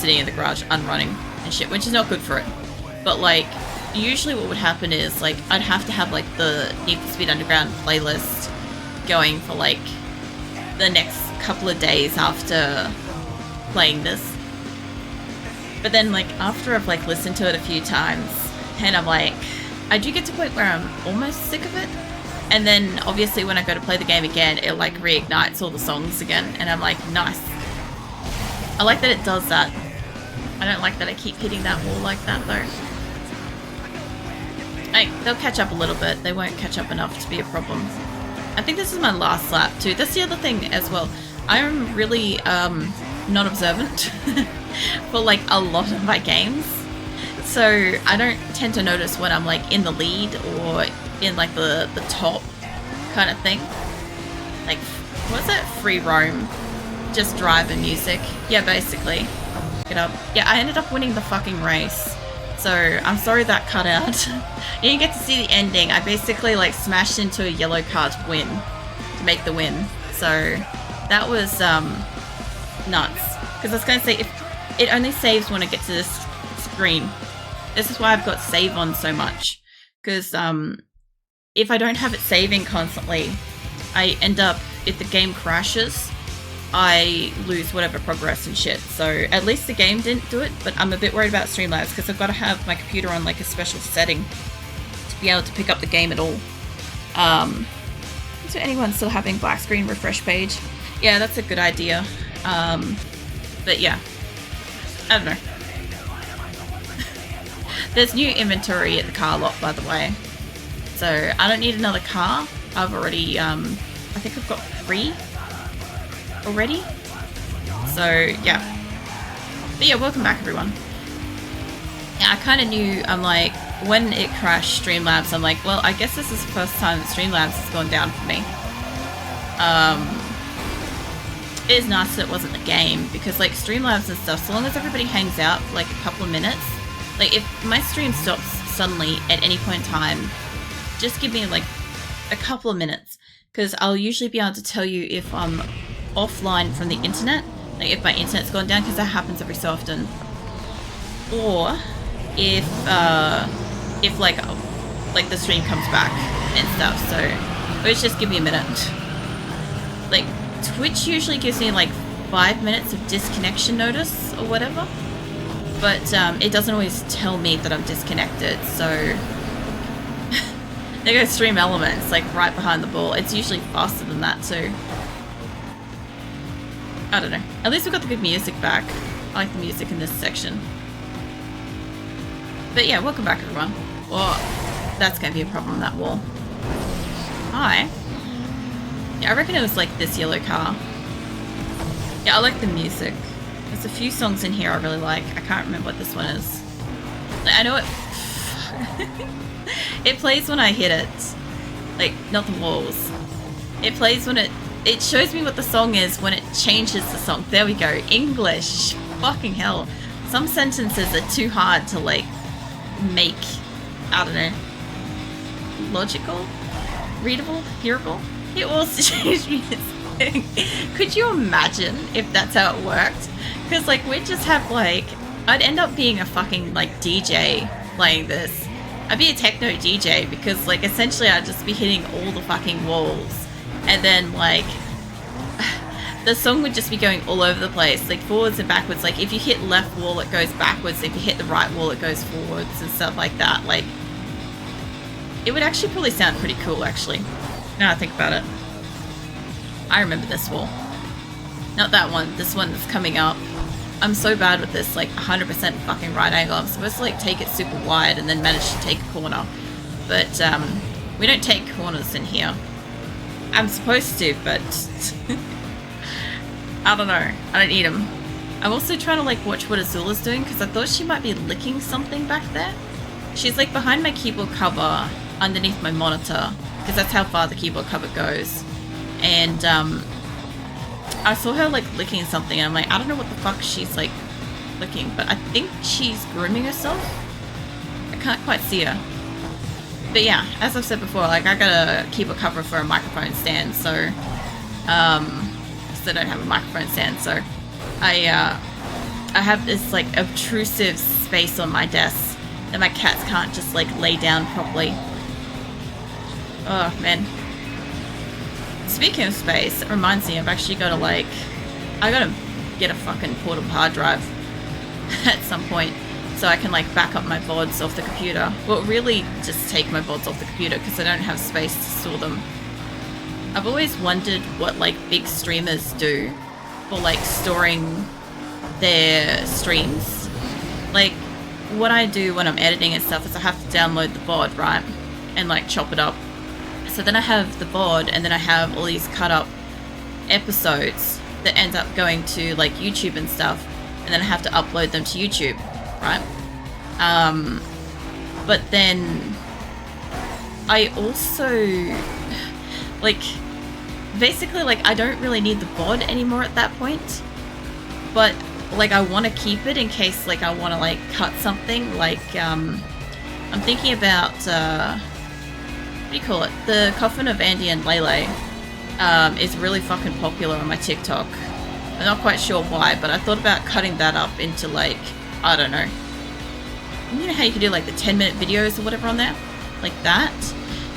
sitting in the garage unrunning and shit, which is not good for it. But like, usually what would happen is like I'd have to have like the Need for Speed Underground playlist going for like the next couple of days after playing this. But then like after I've like listened to it a few times and I'm like, I do get to a point where I'm almost sick of it. And then obviously when I go to play the game again, it like reignites all the songs again and I'm like, nice. I like that it does that. I don't like that I keep hitting that wall like that though. They'll catch up a little bit. They won't catch up enough to be a problem. I think this is my last lap too. That's the other thing as well. I'm really not observant for like a lot of my games. So I don't tend to notice when I'm like in the lead or in like the top kind of thing. Like, what's that? Free roam. Just drive and music. Yeah, basically. Get up. Yeah, I ended up winning the fucking race. So I'm sorry that cut out. You didn't get to see the ending. I basically like smashed into a yellow car to win. To make the win. So that was nuts. Because I was going to say, if it only saves when I get to this screen. This is why I've got save on so much. Because if I don't have it saving constantly, I end up, if the game crashes, I lose whatever progress and shit. So at least the game didn't do it, but I'm a bit worried about Streamlabs because I've got to have my computer on like a special setting to be able to pick up the game at all. Is there anyone still having black screen refresh page? Yeah, that's a good idea. But yeah, I don't know. There's new inventory at the car lot, by the way. So I don't need another car. I've already, I think I've got 3 already. So yeah. But yeah, welcome back everyone. Yeah, I kind of knew, I'm like, when it crashed Streamlabs, I'm like, well, I guess this is the first time that Streamlabs has gone down for me. It is nice that it wasn't the game, because like Streamlabs and stuff, so long as everybody hangs out for like a couple of minutes, like if my stream stops suddenly at any point in time, just give me like a couple of minutes, because I'll usually be able to tell you if I'm offline from the internet, like if my internet's gone down, because that happens every so often, or if like the stream comes back and stuff. So let's just give me a minute. Like Twitch usually gives me like 5 minutes of disconnection notice or whatever, but it doesn't always tell me that I'm disconnected. So there goes Stream Elements, like right behind the ball. It's usually faster than that too. I don't know. At least we got the good music back. I like the music in this section. But yeah, welcome back everyone. Oh, that's going to be a problem, that wall. Hi. Yeah, I reckon it was like this yellow car. Yeah, I like the music. There's a few songs in here I really like. I can't remember what this one is. I know it... it plays when I hit it. Like, not the walls. It plays when it shows me what the song is when it changes the song. There we go. English. Fucking hell. Some sentences are too hard to like make, I don't know, logical, readable, hearable. It also changed me this thing. Could you imagine if that's how it worked? Because like we'd just have like, I'd end up being a fucking like DJ playing this. I'd be a techno DJ because like essentially I'd just be hitting all the fucking walls, and then like the song would just be going all over the place, like forwards and backwards. Like if you hit left wall it goes backwards, if you hit the right wall it goes forwards and stuff like that. Like it would actually probably sound pretty cool actually, now I think about it. I remember this wall, not that one, this one that's coming up. I'm so bad with this, like 100% fucking right angle. I'm supposed to like take it super wide and then manage to take a corner, but we don't take corners in here. I'm supposed to, but I don't know. I don't need them. I'm also trying to like watch what Azula's doing because I thought she might be licking something back there. She's like behind my keyboard cover underneath my monitor because that's how far the keyboard cover goes. And I saw her like licking something and I'm like, I don't know what the fuck she's like licking, but I think she's grooming herself. I can't quite see her. But yeah, as I've said before, like I got a keyboard cover for a microphone stand, so because I don't have a microphone stand, so I I have this like obtrusive space on my desk that my cats can't just like lay down properly. Oh man. Speaking of space, it reminds me I've actually got to like, I gotta get a fucking portable hard drive at some point so I can like back up my VODs off the computer. Well, really just take my VODs off the computer because I don't have space to store them. I've always wondered what like big streamers do for like storing their streams. Like what I do when I'm editing and stuff is I have to download the VOD, right? And like chop it up. So then I have the VOD and then I have all these cut up episodes that end up going to like YouTube and stuff, and then I have to upload them to YouTube, right? But then I also like basically like I don't really need the VOD anymore at that point, but like I want to keep it in case like I want to like cut something. Like I'm thinking about what do you call it, the Coffin of Andy and Lele is really fucking popular on my TikTok. I'm not quite sure why, but I thought about cutting that up into like, I don't know, you know how you can do like the 10-minute videos or whatever on there, like that,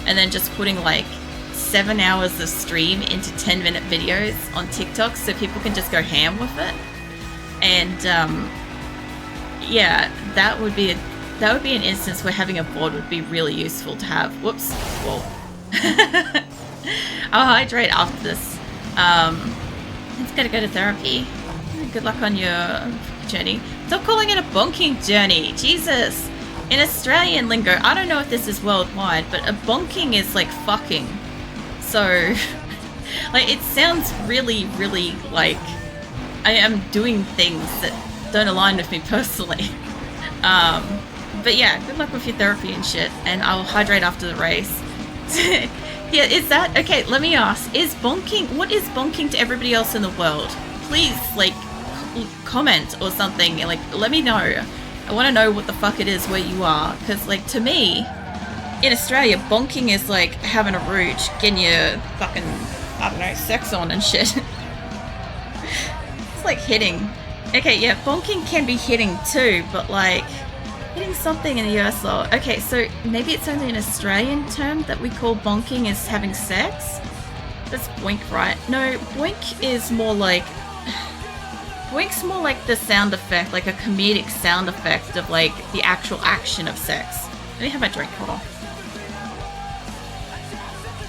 and then just putting like 7 hours of stream into 10-minute videos on TikTok so people can just go ham with it. And yeah, that would be an instance where having a board would be really useful to have. Whoops. Whoa. I'll hydrate after this. It's gotta go to therapy. Good luck on your journey. Stop calling it a bonking journey. Jesus. In Australian lingo, I don't know if this is worldwide, but a bonking is like fucking. So, like, it sounds really, really like I am doing things that don't align with me personally. But yeah, good luck with your therapy and shit, and I'll hydrate after the race. Yeah, is that okay? Let me ask: is bonking? What is bonking to everybody else in the world? Please, like, comment or something. Like, let me know. I want to know what the fuck it is where you are, because like to me, in Australia, bonking is like having a rooch, getting your fucking, I don't know, sex on and shit. It's like hitting. Okay, yeah, bonking can be hitting too, but like hitting something in the US though. Okay, so maybe it's only an Australian term that we call bonking is having sex? That's boink, right? No, boink is more like... Boink's more like the sound effect, like a comedic sound effect of like the actual action of sex. Let me have my drink, hold on.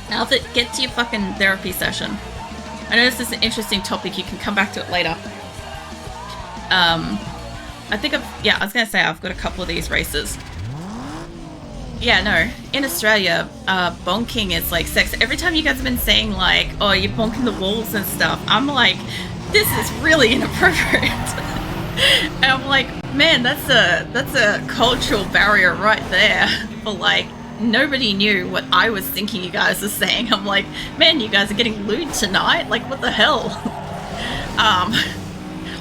Now get to your fucking therapy session. I know this is an interesting topic, you can come back to it later. I think I was gonna say I've got a couple of these races. Yeah, no, in Australia, bonking is like sex. Every time you guys have been saying like, oh, you're bonking the walls and stuff, I'm like, this is really inappropriate. And I'm like, man, that's a cultural barrier right there. For like, nobody knew what I was thinking you guys were saying. I'm like, man, you guys are getting lewd tonight? Like, what the hell?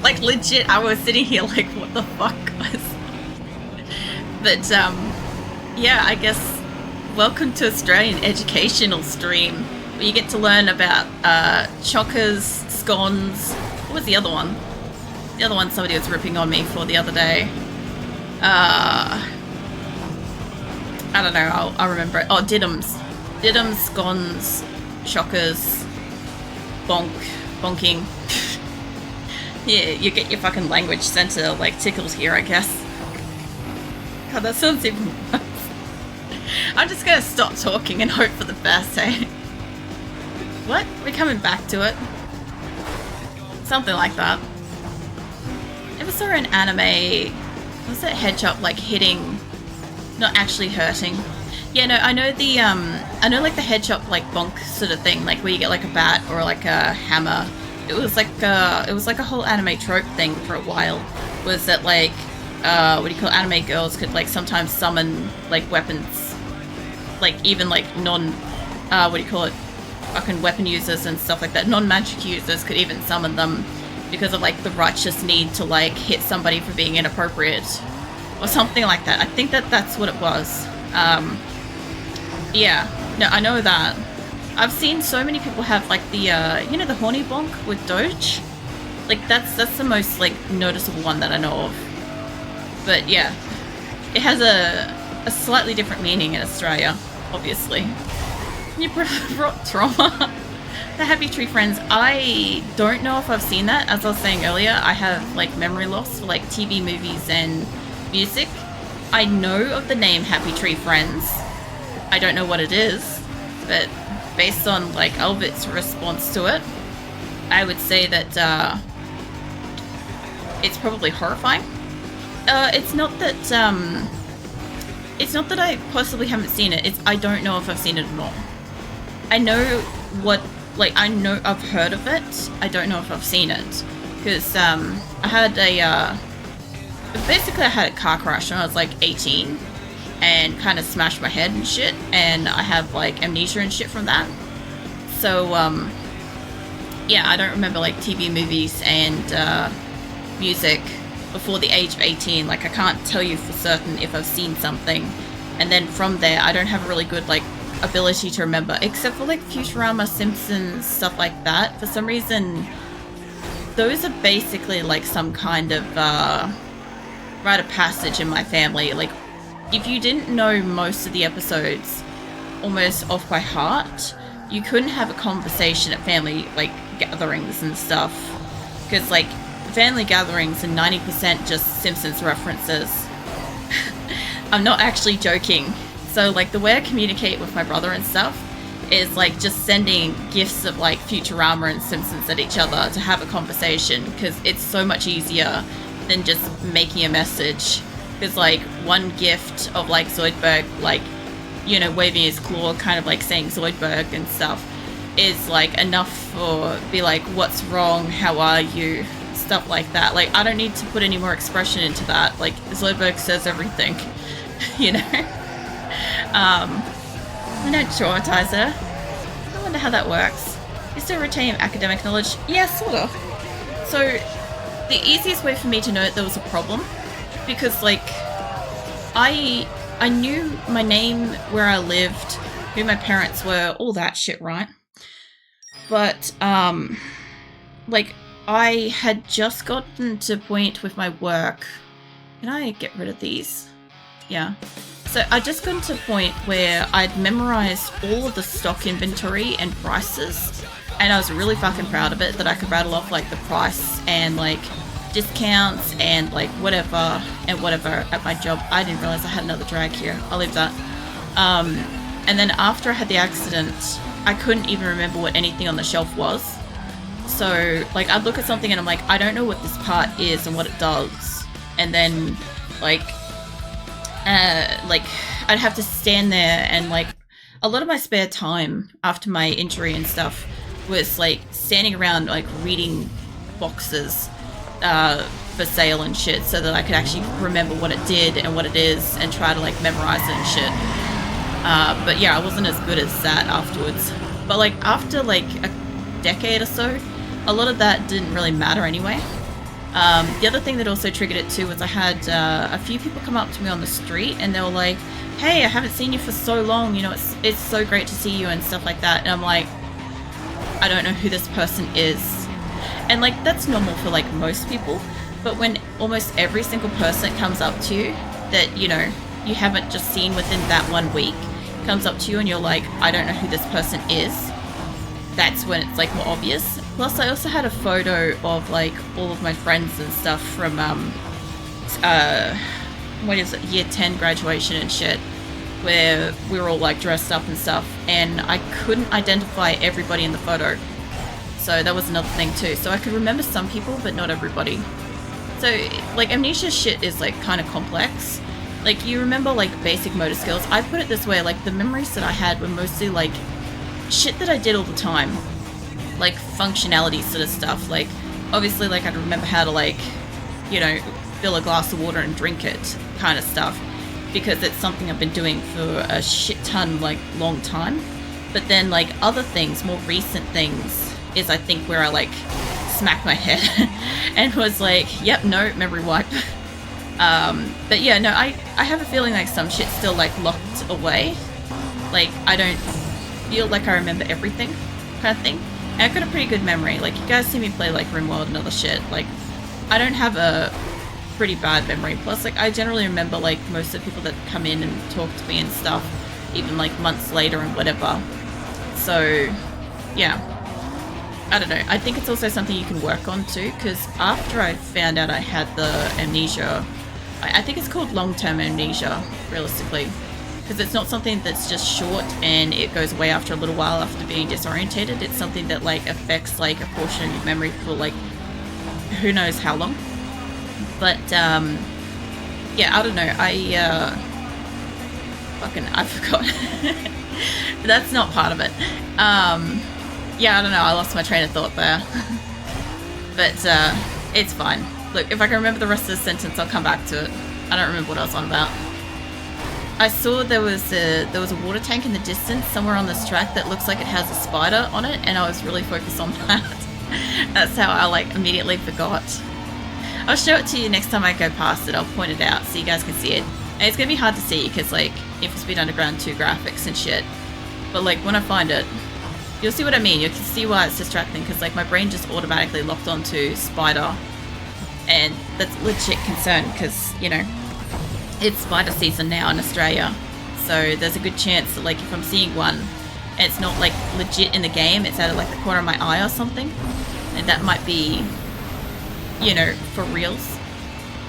Like, legit, I was sitting here like, what the fuck, guys? But, yeah, I guess, welcome to Australian educational stream, where you get to learn about, chockers, scones. What was the other one? The other one somebody was ripping on me for the other day. I don't know, I'll remember it. Oh, diddums. Diddums, scones, chockers, bonking. Yeah, you get your fucking language center, like, tickled here, I guess. God, that sounds even worse. I'm just gonna stop talking and hope for the best, eh? What? We're coming back to it. Something like that. Ever saw an anime, was it Hedgehog, like, hitting, not actually hurting? Yeah, no, I know the, I know, like, the Hedgehog, like, bonk sort of thing, like, where you get, like, a bat or, like, a hammer. It was like a whole anime trope thing for a while, was that, like, what do you call it? Anime girls could, like, sometimes summon, like, weapons, like, even, like, what do you call it, fucking weapon users and stuff like that, non-magic users could even summon them because of, like, the righteous need to, like, hit somebody for being inappropriate, or something like that. I think that's what it was. Yeah, no, I know that. I've seen so many people have, like, the, you know, the horny bonk with Doge? Like that's the most like noticeable one that I know of. But yeah, it has a slightly different meaning in Australia, obviously. You brought trauma. The Happy Tree Friends. I don't know if I've seen that. As I was saying earlier, I have like memory loss for like TV, movies, and music. I know of the name Happy Tree Friends. I don't know what it is, but based on like Albert's response to it, I would say that it's probably horrifying. It's not that I possibly haven't seen it. It's I don't know if I've seen it or not. I know what. Like, I know I've heard of it, I don't know if I've seen it, because I had basically I had a car crash when I was like 18, and kind of smashed my head and shit, and I have like amnesia and shit from that, so yeah, I don't remember like TV, movies, and music before the age of 18, like I can't tell you for certain if I've seen something, and then from there, I don't have a really good like ability to remember, except for like Futurama, Simpsons, stuff like that. For some reason, those are basically like some kind of rite of passage in my family. Like, if you didn't know most of the episodes almost off by heart, you couldn't have a conversation at family like gatherings and stuff, because like family gatherings are 90% just Simpsons references. I'm not actually joking. So, like, the way I communicate with my brother and stuff is, like, just sending gifs of, like, Futurama and Simpsons at each other to have a conversation, because it's so much easier than just making a message. Because, like, one gift of, like, Zoidberg, like, you know, waving his claw, kind of, like, saying Zoidberg and stuff, is, like, enough for, be like, what's wrong, how are you, stuff like that. Like, I don't need to put any more expression into that. Like, Zoidberg says everything, you know? I don't traumatize her. I wonder how that works. You still retain academic knowledge? Yeah, sort of. So, the easiest way for me to know that there was a problem, because, like, I knew my name, where I lived, who my parents were, all that shit, right? But, like, I had just gotten to a point with my work. Can I get rid of these? Yeah. So I just got to a point where I'd memorized all of the stock inventory and prices, and I was really fucking proud of it that I could rattle off like the price and like discounts and like whatever at my job. I didn't realize I had another drag here. I'll leave that. And then after I had the accident, I couldn't even remember what anything on the shelf was. So like I'd look at something and I'm like, I don't know what this part is and what it does. And then like I'd have to stand there, and like a lot of my spare time after my injury and stuff was like standing around like reading boxes for sale and shit, so that I could actually remember what it did and what it is and try to like memorize it and shit. But yeah, I wasn't as good as that afterwards. But like after like a decade or so, a lot of that didn't really matter anyway. The other thing that also triggered it too was I had a few people come up to me on the street and they were like, hey, I haven't seen you for so long, you know, it's so great to see you and stuff like that. And I'm like, I don't know who this person is. And like that's normal for like most people, but when almost every single person that comes up to you that, you know, you haven't just seen within that 1 week comes up to you and you're like, I don't know who this person is, that's when it's like more obvious. Plus I also had a photo of like all of my friends and stuff from what is it, year 10 graduation and shit, where we were all like dressed up and stuff, and I couldn't identify everybody in the photo. So that was another thing too. So I could remember some people but not everybody. So like amnesia shit is like kind of complex. Like you remember like basic motor skills. I put it this way, like the memories that I had were mostly like shit that I did all the time, like functionality sort of stuff. Like obviously like I'd remember how to like, you know, fill a glass of water and drink it kind of stuff, because it's something I've been doing for a shit ton like long time. But then like other things, more recent things, is I think where I like smacked my head and was like, yep, no, memory wipe. But yeah, no, I have a feeling like some shit's still like locked away. Like I don't feel like I remember everything kind of thing. And I've got a pretty good memory. Like, you guys see me play, like, RimWorld and other shit. Like, I don't have a pretty bad memory. Plus, like, I generally remember, like, most of the people that come in and talk to me and stuff, even, like, months later and whatever. So, yeah. I don't know. I think it's also something you can work on, too, because after I found out I had the amnesia, I think it's called long-term amnesia, realistically. Because it's not something that's just short and it goes away after a little while after being disorientated. It's something that, like, affects, like, a portion of your memory for, like, who knows how long. But, yeah, I don't know. I forgot. That's not part of it. Yeah, I don't know. I lost my train of thought there. But, it's fine. Look, if I can remember the rest of the sentence, I'll come back to it. I don't remember what I was on about. I saw there was a water tank in the distance somewhere on this track that looks like it has a spider on it, and I was really focused on that. That's how I, like, immediately forgot. I'll show it to you next time I go past it. I'll point it out so you guys can see it. And it's gonna be hard to see because, like, Need for Speed Underground 2 graphics and shit. But, like, when I find it, you'll see what I mean. You can see why it's distracting because, like, my brain just automatically locked onto spider. And that's legit concern because, you know, it's spider season now in Australia. So there's a good chance that, like, if I'm seeing one and it's not, like, legit in the game, it's out of, like, the corner of my eye or something. And that might be, you know, for reals.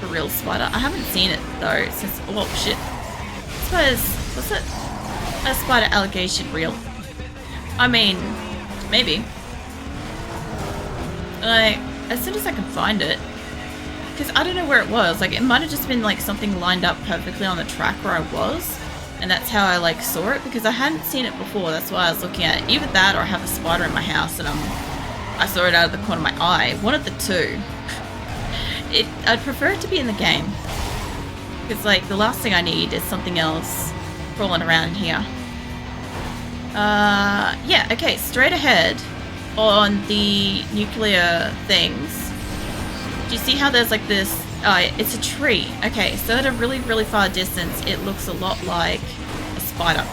For real spider. I haven't seen it, though, since... Oh, shit. I suppose... Was it a spider allegation real? I mean, maybe. Like, as soon as I can find it. Because I don't know where it was. Like, it might have just been, like, something lined up perfectly on the track where I was. And that's how I, like, saw it. Because I hadn't seen it before. That's why I was looking at it. Either that or I have a spider in my house and I saw it out of the corner of my eye. One of the two. I'd prefer it to be in the game. Because, like, the last thing I need is something else crawling around here. Yeah, okay. Straight ahead on the nuclear things. Do you see how there's, like, this... it's a tree. Okay, so at a really, really far distance, it looks a lot like a spider.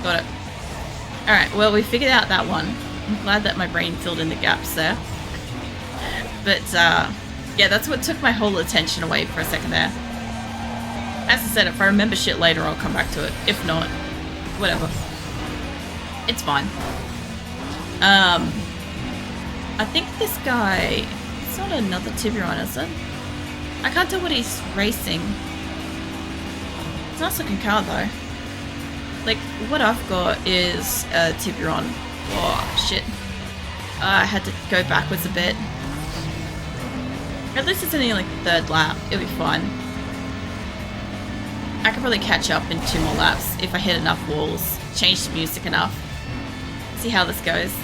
Got it. Alright, well, we figured out that one. I'm glad that my brain filled in the gaps there. But, yeah, that's what took my whole attention away for a second there. As I said, if I remember shit later, I'll come back to it. If not, whatever. It's fine. I think this guy... It's not another Tiburon, is it? I can't tell what he's racing. It's a nice looking car, though. Like, what I've got is a Tiburon. Oh, shit. I had to go backwards a bit. At least it's only like the third lap. It'll be fine. I could probably catch up in 2 more laps if I hit enough walls, change the music enough. See how this goes.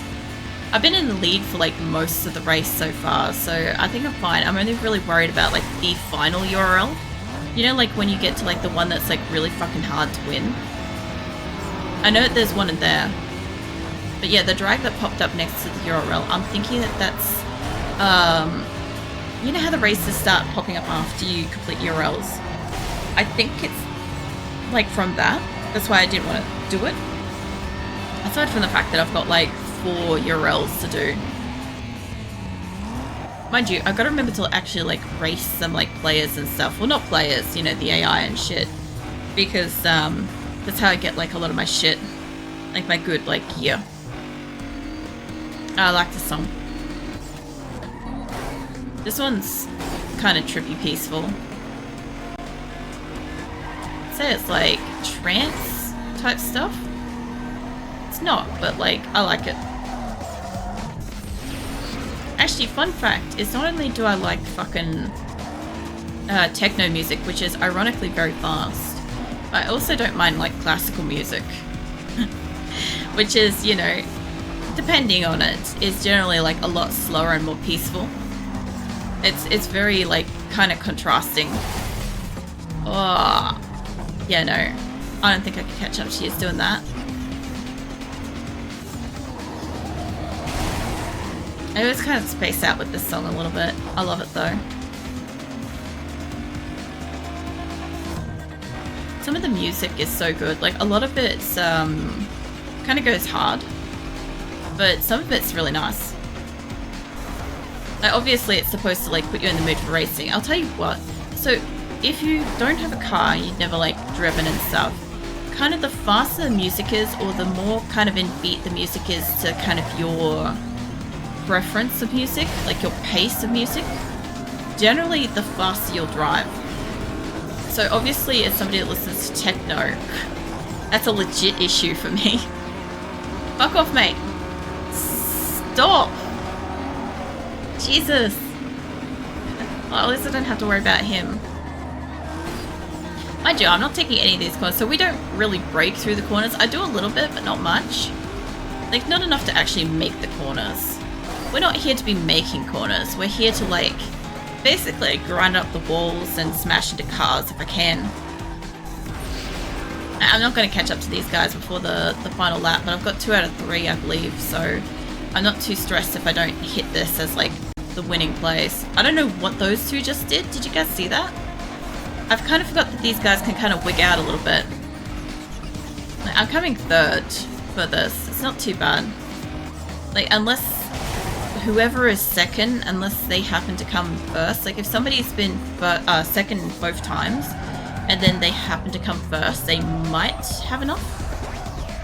I've been in the lead for, like, most of the race so far, so I think I'm fine. I'm only really worried about, like, the final URL. You know, like, when you get to, like, the one that's, like, really fucking hard to win. I know that there's one in there. But yeah, the drag that popped up next to the URL, I'm thinking that that's, you know how the races start popping up after you complete URLs? I think it's, like, from that. That's why I didn't want to do it. Aside from the fact that I've got, like, 4 URLs to do. Mind you, I've got to remember to actually, like, race some, like, players and stuff. Well, not players, you know, the AI and shit. Because, that's how I get, like, a lot of my shit. Like, my good, like, gear. I like the song. This one's kind of trippy peaceful. I'd say it's, like, trance type stuff. It's not, but, like, I like it. Actually, fun fact is not only do I like fucking techno music, which is ironically very fast, I also don't mind, like, classical music. Which is, you know, depending on it, is generally, like, a lot slower and more peaceful. It's very, like, kind of contrasting. Oh, yeah, no. I don't think I could catch up to you doing that. I always kind of space out with this song a little bit. I love it, though. Some of the music is so good. Like, a lot of it's, kind of goes hard. but some of it's really nice. Like, obviously it's supposed to like put you in the mood for racing. I'll tell you what, so if you don't have a car, you've never like driven and stuff, kind of the faster the music is, or the more kind of in beat the music is to kind of your preference of music, like your pace of music, generally the faster you'll drive. So obviously as somebody that listens to techno, that's a legit issue for me. Fuck off, mate. Stop. Jesus. Well, at least I don't have to worry about him. Mind you, I'm not taking any of these corners, so we don't really break through the corners. I do a little bit, but not much. Like, not enough to actually make the corners. We're not here to be making corners. We're here to, like, basically grind up the walls and smash into cars if I can. I'm not going to catch up to these guys before the final lap, but I've got 2 out of 3, I believe, so I'm not too stressed if I don't hit this as, like, the winning place. I don't know what those two just did. Did you guys see that? I've kind of forgot that these guys can kind of wig out a little bit. Like, I'm coming 3rd for this. It's not too bad. Like, unless whoever is 2nd, unless they happen to come 1st. Like, if somebody's been 2nd both times, and then they happen to come 1st, they might have enough.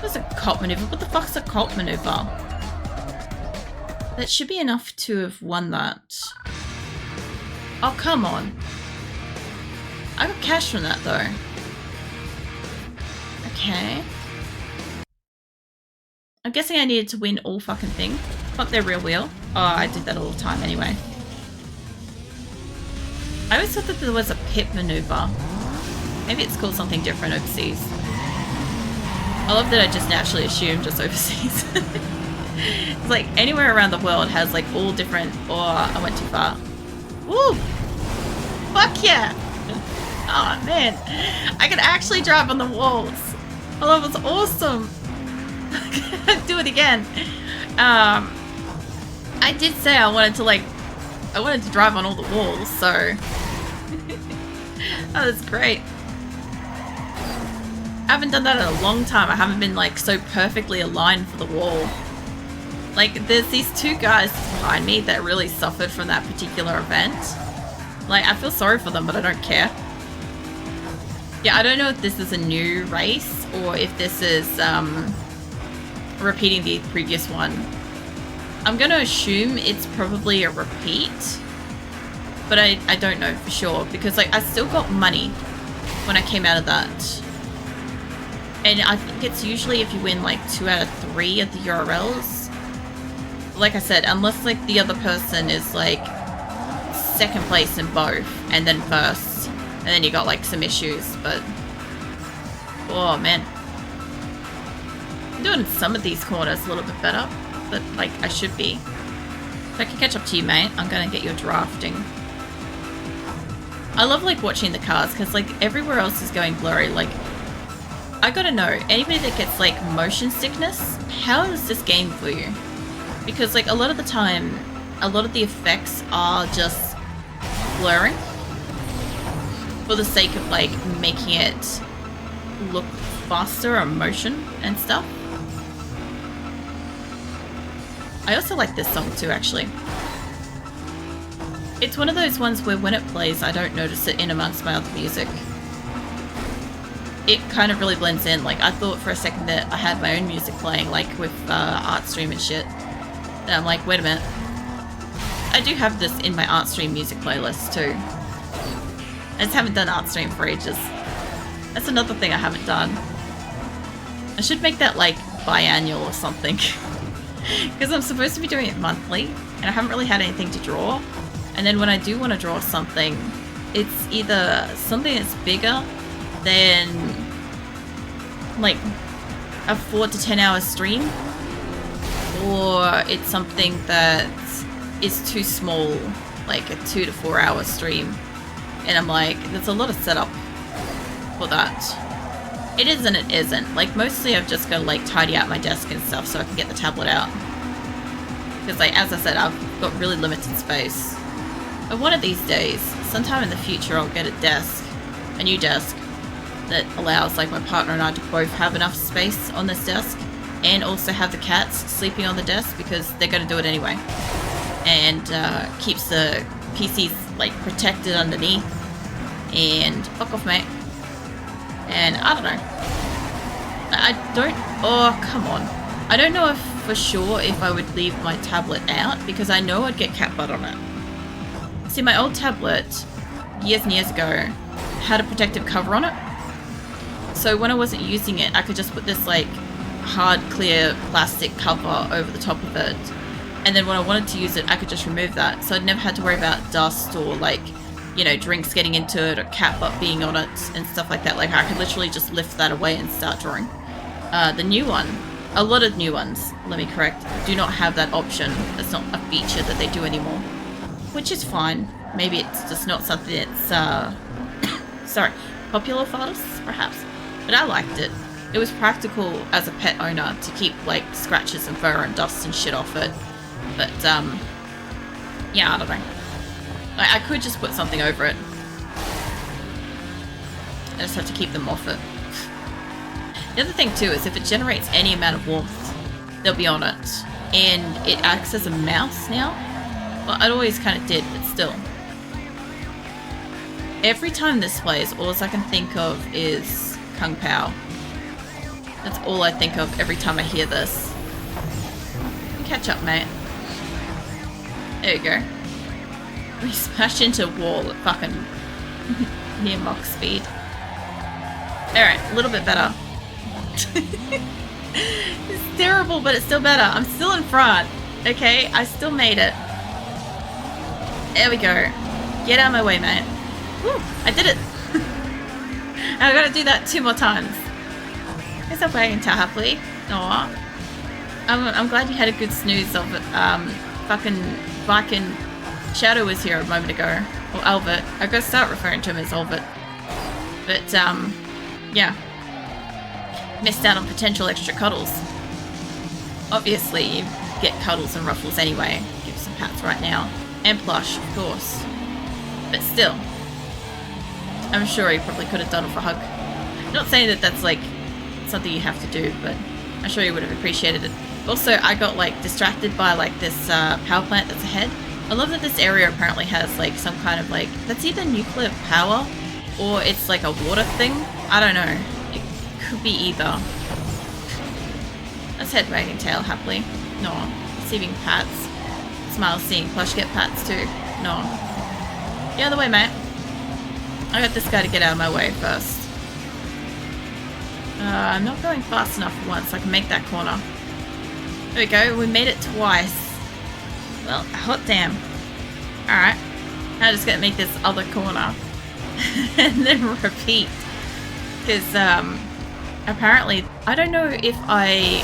What's a cult maneuver? What the fuck's a cult maneuver? That should be enough to have won that. Oh, come on. I got cash from that, though. Okay. I'm guessing I needed to win all fucking thing. Fuck their rear wheel. Oh, I did that all the time anyway. I always thought that there was a pit maneuver. Maybe it's called something different overseas. I love that I just naturally assumed just overseas. It's like anywhere around the world has like all different... Oh, I went too far. Woo! Fuck yeah! Oh man, I can actually drive on the walls. Oh, that was awesome. Do it again. I did say I wanted to drive on all the walls, so that was great. I haven't done that in a long time. I haven't been like so perfectly aligned for the wall. Like, there's these 2 guys behind me that really suffered from that particular event. Like, I feel sorry for them, but I don't care. Yeah, I don't know if this is a new race or if this is repeating the previous one. I'm going to assume it's probably a repeat, but I don't know for sure because like I still got money when I came out of that. And I think it's usually if you win like 2 out of 3 of the URLs. Like I said, unless like the other person is like 2nd place in both and then 1st. And then you got like some issues, but oh man. I'm doing some of these corners a little bit better, but like I should be. If I can catch up to you, mate, I'm gonna get you drafting. I love like watching the cars because like everywhere else is going blurry. Like, I gotta know, anybody that gets like motion sickness, how is this game for you? Because like a lot of the time, a lot of the effects are just blurring for the sake of like making it look faster or motion and stuff. I also like this song too, actually. It's one of those ones where when it plays, I don't notice it in amongst my other music. It kind of really blends in. Like, I thought for a second that I had my own music playing, like with Artstream and shit. Then I'm like, wait a minute. I do have this in my Artstream music playlist too. I just haven't done Artstream for ages. That's another thing I haven't done. I should make that like biannual or something. Because I'm supposed to be doing it monthly, and I haven't really had anything to draw. And then when I do want to draw something, it's either something that's bigger than like a 4 to 10 hour stream, or it's something that is too small, like a 2 to 4 hour stream. And I'm like, there's a lot of setup for that. It is and it isn't. Like, mostly I've just got to like tidy out my desk and stuff so I can get the tablet out. Because like, as I said, I've got really limited space. But one of these days, sometime in the future, I'll get a new desk, that allows like my partner and I to both have enough space on this desk and also have the cats sleeping on the desk because they're going to do it anyway. And keeps the PCs like protected underneath. And fuck off, mate. And I don't know. Oh, come on. I don't know if for sure if I would leave my tablet out because I know I'd get cat butt on it. See, my old tablet, years and years ago, had a protective cover on it. So when I wasn't using it, I could just put this like hard, clear plastic cover over the top of it. And then when I wanted to use it, I could just remove that. So I'd never had to worry about dust or like, you know, drinks getting into it or cat butt being on it and stuff like that. Like I could literally just lift that away and start drawing. The new one, a lot of new ones, let me correct, do not have that option. It's not a feature that they do anymore, which is fine. Maybe it's just not something that's, sorry, popular for us, perhaps. But I liked it. It was practical as a pet owner to keep like scratches and fur and dust and shit off it. But, yeah, I don't know. I could just put something over it. I just have to keep them off it. The other thing too is if it generates any amount of warmth, they'll be on it. And it acts as a mouse now. Well, it always kind of did, but still. Every time this plays, all I can think of is Kung Pao. That's all I think of every time I hear this. Catch up, mate. There you go. We smashed into a wall at fucking near Mach speed. Alright, a little bit better. It's terrible, but it's still better. I'm still in front. Okay, I still made it. There we go. Get out of my way, mate. Woo, I did it. I've got to do that 2 more times. What's up, Wagon Tail happily? Aw. I'm glad you had a good snooze of it. Fucking Viking Shadow was here a moment ago. Or Albert. I've got to start referring to him as Albert. But, yeah. Missed out on potential extra cuddles. Obviously, you get cuddles and ruffles anyway. Give some pats right now. And plush, of course. But still. I'm sure he probably could have done with a hug. Not saying that that's, like, something you have to do, but I'm sure he would have appreciated it. Also, I got, like, distracted by, like, this power plant that's ahead. I love that this area apparently has, like, some kind of, like, that's either nuclear power or it's, like, a water thing. I don't know. It could be either. Let's head Wagging Tail happily. No. Receiving pats. Smile seeing Plush get pats too. No. The other way, mate. I got this guy to get out of my way first. I'm not going fast enough for once. I can make that corner. There we go. We made it twice. Well, hot damn. Alright. Now I just gotta make this other corner. And then repeat. Because, apparently, I don't know if I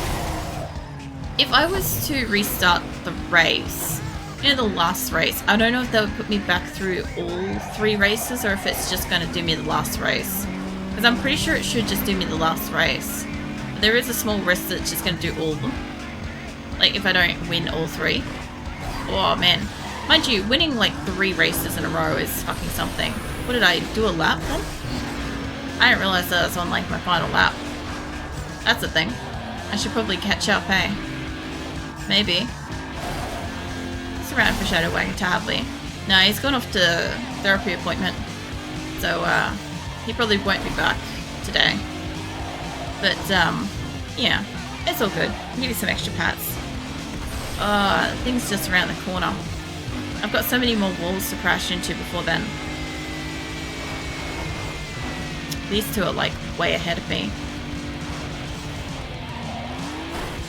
was to restart the race, you know, the last race, I don't know if that would put me back through all 3 races or if it's just going to do me the last race. Because I'm pretty sure it should just do me the last race. But there is a small risk that it's just going to do all of them. Like, if I don't win all 3. Oh, man. Mind you, winning like 3 races in a row is fucking something. What did I do, a lap then? I didn't realize that I was on like my final lap. That's a thing. I should probably catch up, eh? Maybe. It's around for Shadow Wagging Tail. No, he's gone off to therapy appointment. So, he probably won't be back today. But, yeah. It's all good. I'll give you some extra pats. The thing's just around the corner. I've got so many more walls to crash into before then. These 2 are like way ahead of me.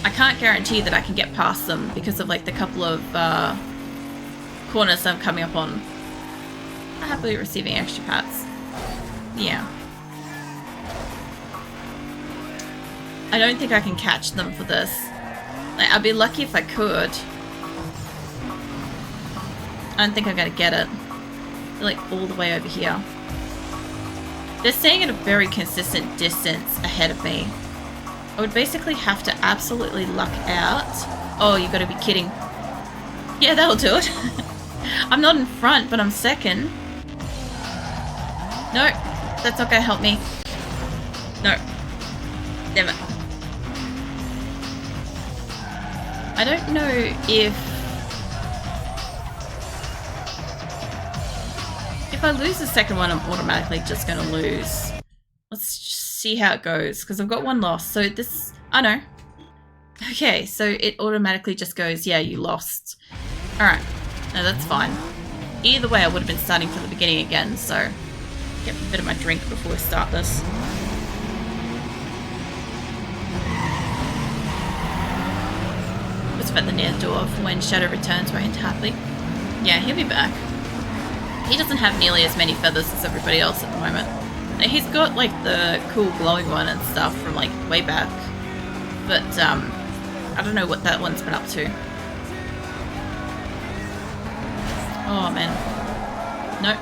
I can't guarantee that I can get past them because of like the couple of corners I'm coming up on. I'm happily receiving extra pats. Yeah. I don't think I can catch them for this. Like, I'd be lucky if I could. I don't think I'm gonna get it. They're like all the way over here. They're staying at a very consistent distance ahead of me. I would basically have to absolutely luck out. Oh, you gotta be kidding. Yeah, that'll do it. I'm not in front, but I'm second. No, that's not gonna help me. No. Never. I don't know if I lose the second one, I'm automatically just going to lose. Let's just see how it goes, because I've got one loss. So this... Oh, no. Okay, so it automatically just goes, yeah, you lost. Alright. No, that's fine. Either way, I would have been starting from the beginning again, so... Get a bit of my drink before we start this. What's about the near dwarf when Shadow returns, won't happily? Yeah, he'll be back. He doesn't have nearly as many feathers as everybody else at the moment. He's got like the cool glowing one and stuff from like way back. But I don't know what that one's been up to. Oh man. Nope.